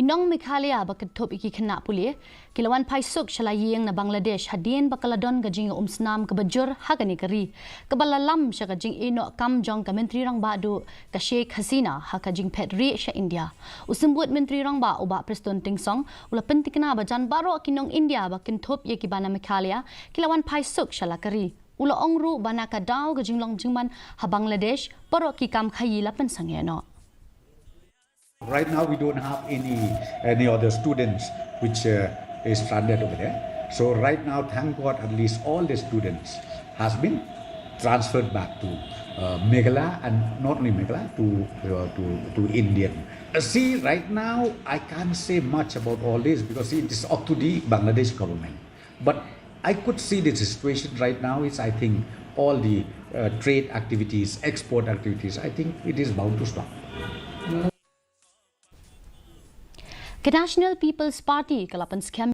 Nong Meghalaya bakatop iki kena Pule, Wanphai suk shala Iing na Bangladesh hadien bakaladon gajing snam kebajur hagani kari. Kebalalam sya gajing ino kam jong ka Myntr rang ba du ka KHASI ha kajing petri sya India. Symbud Myntr rang ba uba Preston tingsong ula pentikna bajan baro kinong India bakintop ye kibana Meghalaya Wanphai suk shala kari. Ula ongru bana ka daw gajing long jingman ha Bangladesh baro ki kam khayi la pensangye no. Right now, we don't have any other students which is stranded over there. So right now, thank God, at least all the students has been transferred back to Meghalaya, and not only Meghalaya, to Indian. See, right now, I can't say much about all this because it is up to the Bangladesh government. But I could see the situation right now is, I think, all the trade activities, export activities, I think it is bound to stop. National People's Party kalapan scam